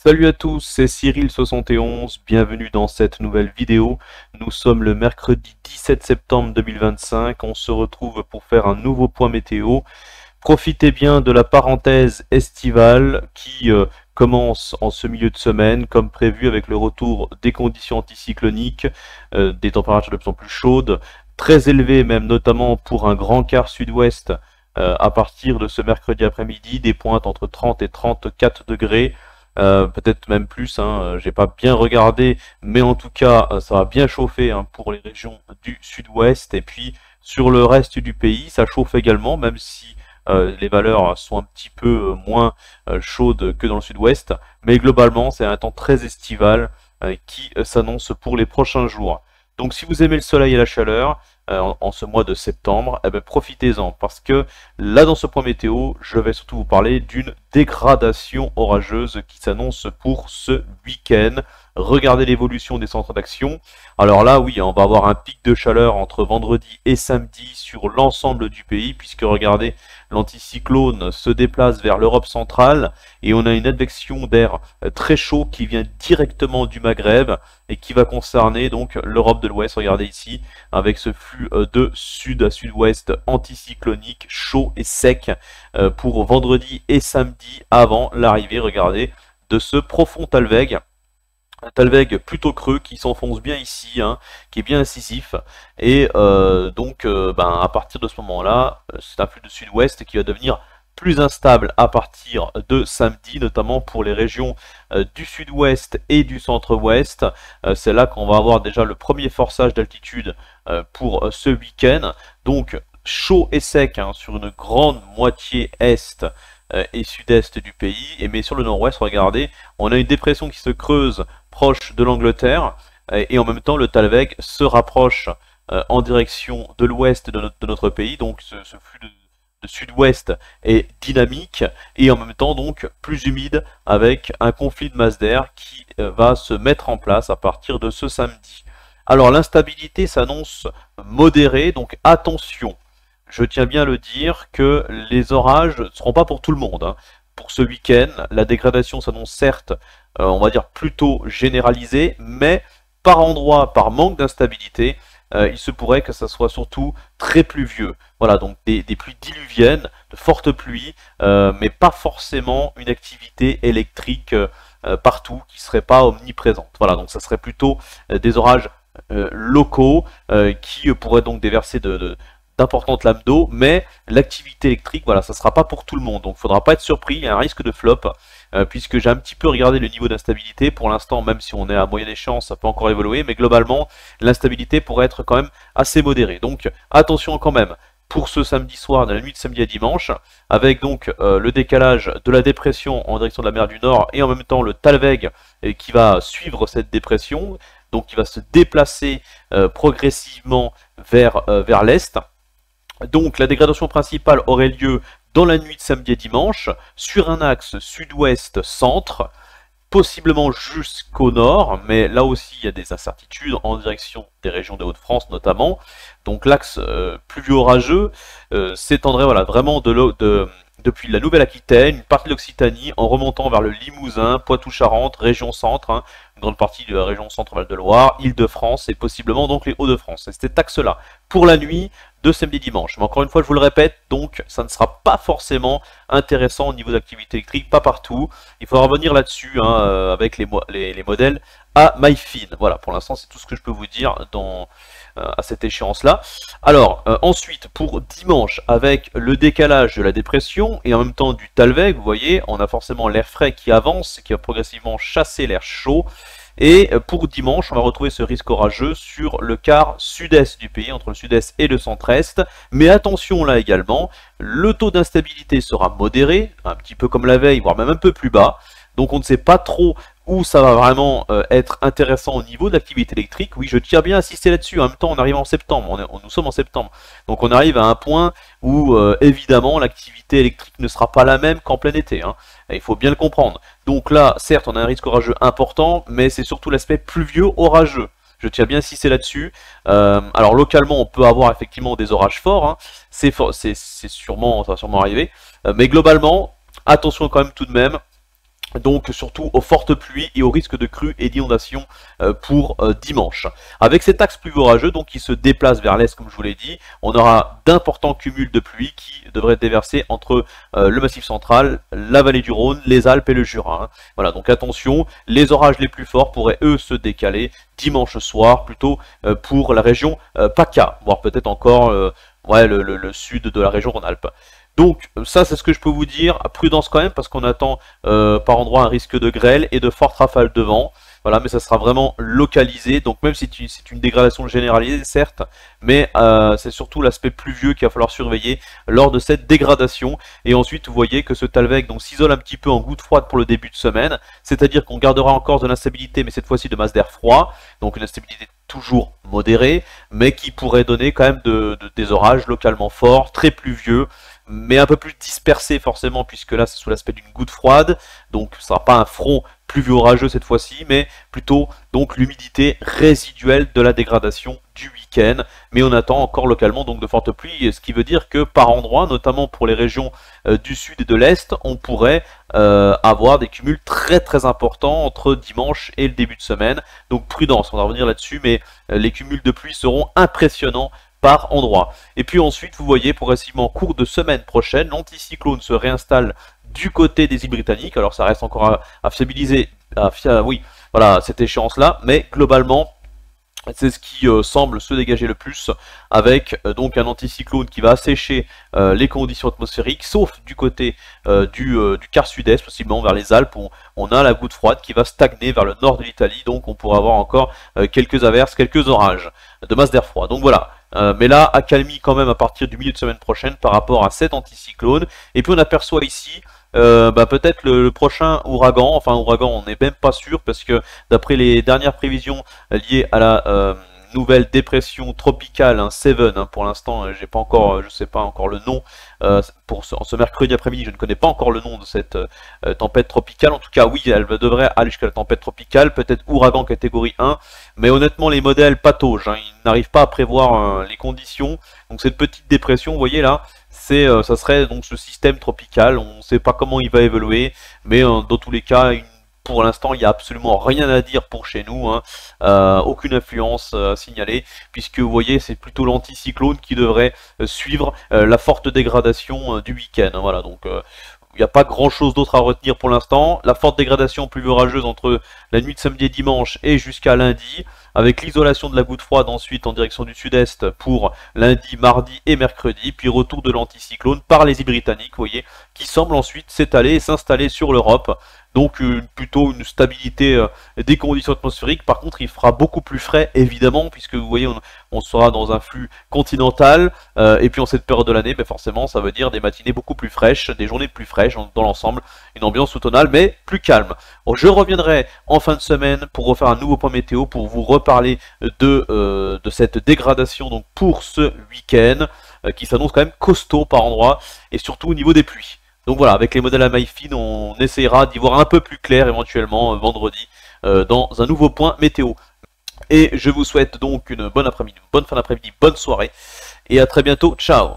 Salut à tous, c'est Cyril71, bienvenue dans cette nouvelle vidéo. Nous sommes le mercredi 17 septembre 2025, on se retrouve pour faire un nouveau point météo. Profitez bien de la parenthèse estivale qui commence en ce milieu de semaine, comme prévu avec le retour des conditions anticycloniques, des températures de plus en plus chaudes, très élevées même, notamment pour un grand quart sud-ouest à partir de ce mercredi après-midi, des pointes entre 30 et 34 degrés. Peut-être même plus, hein, j'ai pas bien regardé, mais en tout cas ça va bien chauffer hein, pour les régions du sud-ouest, et puis sur le reste du pays ça chauffe également, même si les valeurs sont un petit peu moins chaudes que dans le sud-ouest, mais globalement c'est un temps très estival qui s'annonce pour les prochains jours. Donc si vous aimez le soleil et la chaleur en ce mois de septembre, eh ben, profitez-en, parce que là dans ce point météo, je vais surtout vous parler d'une dégradation orageuse qui s'annonce pour ce week-end. Regardez l'évolution des centres d'action. Alors là, oui, on va avoir un pic de chaleur entre vendredi et samedi sur l'ensemble du pays, puisque regardez, l'anticyclone se déplace vers l'Europe centrale et on a une advection d'air très chaud qui vient directement du Maghreb et qui va concerner donc l'Europe de l'Ouest. Regardez ici, avec ce flux de sud à sud-ouest anticyclonique chaud et sec pour vendredi et samedi avant l'arrivée, regardez, de ce profond Talweg. Un Talweg plutôt creux qui s'enfonce bien ici, hein, qui est bien incisif, et à partir de ce moment-là, c'est un flux de sud-ouest qui va devenir plus instable à partir de samedi, notamment pour les régions du sud-ouest et du centre-ouest. C'est là qu'on va avoir déjà le premier forçage d'altitude pour ce week-end. Donc chaud et sec hein, sur une grande moitié est et sud-est du pays, mais sur le nord-ouest, regardez, on a une dépression qui se creuse proche de l'Angleterre, et en même temps le Talweg se rapproche en direction de l'ouest de notre pays, donc ce flux de sud-ouest est dynamique, et en même temps donc plus humide, avec un conflit de masse d'air qui va se mettre en place à partir de ce samedi. Alors l'instabilité s'annonce modérée, donc attention. Je tiens bien à le dire que les orages ne seront pas pour tout le monde. Hein. Pour ce week-end, la dégradation s'annonce certes, on va dire plutôt généralisée, mais par endroit, par manque d'instabilité, il se pourrait que ça soit surtout très pluvieux. Voilà, donc des pluies diluviennes, de fortes pluies, mais pas forcément une activité électrique partout qui ne serait pas omniprésente. Voilà, donc ça serait plutôt des orages locaux qui pourraient donc déverser d'importantes lames d'eau, mais l'activité électrique, voilà, ça ne sera pas pour tout le monde. Donc il ne faudra pas être surpris, il y a un risque de flop, puisque j'ai un petit peu regardé le niveau d'instabilité. Pour l'instant, même si on est à moyenne échéance, ça peut encore évoluer, mais globalement, l'instabilité pourrait être quand même assez modérée. Donc attention quand même pour ce samedi soir, dans la nuit de samedi à dimanche, avec donc le décalage de la dépression en direction de la mer du Nord, et en même temps le Talweg qui va suivre cette dépression, donc qui va se déplacer progressivement vers l'est. Donc la dégradation principale aurait lieu dans la nuit de samedi et dimanche, sur un axe sud-ouest-centre, possiblement jusqu'au nord, mais là aussi il y a des incertitudes en direction des régions des Hauts-de-France notamment. Donc l'axe pluvio-orageux s'étendrait voilà, vraiment depuis la Nouvelle-Aquitaine, une partie de l'Occitanie, en remontant vers le Limousin, Poitou-Charentes, région centre, hein, une grande partie de la région centre-Val de Loire, Île-de-France et possiblement donc les Hauts-de-France. C'est cet axe-là pour la nuit de samedi dimanche. Mais encore une fois, je vous le répète, donc ça ne sera pas forcément intéressant au niveau d'activité électrique, pas partout. Il faudra revenir là-dessus hein, avec les modèles à MyFin. Voilà, pour l'instant, c'est tout ce que je peux vous dire à cette échéance-là. Alors, ensuite, pour dimanche, avec le décalage de la dépression et en même temps du Talweg, vous voyez, on a forcément l'air frais qui avance, qui va progressivement chasser l'air chaud. Et pour dimanche, on va retrouver ce risque orageux sur le quart sud-est du pays, entre le sud-est et le centre-est. Mais attention là également, le taux d'instabilité sera modéré, un petit peu comme la veille, voire même un peu plus bas. Donc on ne sait pas trop où ça va vraiment être intéressant au niveau de l'activité électrique. Oui, je tiens bien à insister là-dessus. En même temps, on arrive en septembre, nous sommes en septembre. Donc on arrive à un point où, évidemment, l'activité électrique ne sera pas la même qu'en plein été. Hein. Il faut bien le comprendre. Donc là, certes, on a un risque orageux important, mais c'est surtout l'aspect pluvieux orageux. Je tiens bien à insister là-dessus. Alors localement, on peut avoir effectivement des orages forts. Hein. Ça va sûrement arriver. Mais globalement, attention quand même tout de même Donc surtout aux fortes pluies et au risque de crues et d'inondations pour dimanche. Avec cet axe pluvieux orageux donc qui se déplace vers l'est comme je vous l'ai dit, on aura d'importants cumuls de pluie qui devraient être déversés entre le Massif central, la vallée du Rhône, les Alpes et le Jura. Hein. Voilà, donc attention, les orages les plus forts pourraient eux se décaler dimanche soir plutôt pour la région PACA, voire peut-être encore le sud de la région Rhône-Alpes. Donc ça c'est ce que je peux vous dire, prudence quand même parce qu'on attend par endroit un risque de grêle et de fortes rafales de vent. Voilà, mais ça sera vraiment localisé, donc même si c'est une dégradation généralisée certes, mais c'est surtout l'aspect pluvieux qu'il va falloir surveiller lors de cette dégradation. Et ensuite vous voyez que ce Talweg s'isole un petit peu en goutte froide pour le début de semaine, c'est-à-dire qu'on gardera encore de l'instabilité mais cette fois-ci de masse d'air froid, donc une instabilité toujours modérée, mais qui pourrait donner quand même des orages localement forts, très pluvieux, mais un peu plus dispersé forcément, puisque là c'est sous l'aspect d'une goutte froide, donc ce ne sera pas un front pluvieux orageux cette fois-ci, mais plutôt donc l'humidité résiduelle de la dégradation du week-end. Mais on attend encore localement donc de fortes pluies, ce qui veut dire que par endroits, notamment pour les régions du sud et de l'est, on pourrait avoir des cumuls très très importants entre dimanche et le début de semaine. Donc prudence, on va revenir là-dessus, mais les cumuls de pluie seront impressionnants par endroit. Et puis ensuite, vous voyez, progressivement en cours de semaine prochaine, l'anticyclone se réinstalle du côté des îles britanniques. Alors ça reste encore à fiabiliser, oui, voilà, cette échéance-là, mais globalement, c'est ce qui semble se dégager le plus, avec donc un anticyclone qui va assécher les conditions atmosphériques, sauf du côté du quart sud-est, possiblement vers les Alpes, où on a la goutte froide qui va stagner vers le nord de l'Italie, donc on pourra avoir encore quelques averses, quelques orages de masse d'air froid. Donc voilà. Mais là, accalmie quand même à partir du milieu de semaine prochaine par rapport à cet anticyclone. Et puis on aperçoit ici peut-être le prochain ouragan, enfin ouragan on n'est même pas sûr parce que d'après les dernières prévisions liées à la nouvelle dépression tropicale, hein, Seven, hein, pour l'instant j'ai pas encore, je sais pas encore le nom, pour ce mercredi après-midi je ne connais pas encore le nom de cette tempête tropicale, en tout cas oui elle devrait aller jusqu'à la tempête tropicale, peut-être ouragan catégorie 1, mais honnêtement les modèles pataugent, hein, ils n'arrivent pas à prévoir les conditions, donc cette petite dépression vous voyez là, ça serait donc ce système tropical, on ne sait pas comment il va évoluer, mais dans tous les cas, pour l'instant, il n'y a absolument rien à dire pour chez nous, hein, aucune influence à signaler, puisque vous voyez, c'est plutôt l'anticyclone qui devrait suivre la forte dégradation du week-end. Hein, voilà, donc il n'y a pas grand chose d'autre à retenir pour l'instant. La forte dégradation plus orageuse entre la nuit de samedi et dimanche et jusqu'à lundi, avec l'isolation de la goutte froide ensuite en direction du sud-est pour lundi, mardi et mercredi, puis retour de l'anticyclone par les îles britanniques, vous voyez, qui semble ensuite s'étaler et s'installer sur l'Europe. Donc plutôt une stabilité des conditions atmosphériques. Par contre, il fera beaucoup plus frais, évidemment, puisque vous voyez, on sera dans un flux continental. Et puis en cette période de l'année, forcément, ça veut dire des matinées beaucoup plus fraîches, des journées plus fraîches dans l'ensemble, une ambiance automnale, mais plus calme. Bon, je reviendrai en fin de semaine pour refaire un nouveau point météo, pour vous reparler de cette dégradation donc pour ce week-end, qui s'annonce quand même costaud par endroits, et surtout au niveau des pluies. Donc voilà, avec les modèles à maille fine, on essayera d'y voir un peu plus clair éventuellement vendredi dans un nouveau point météo. Et je vous souhaite donc une bonne après-midi, bonne fin d'après-midi, bonne soirée, et à très bientôt, ciao!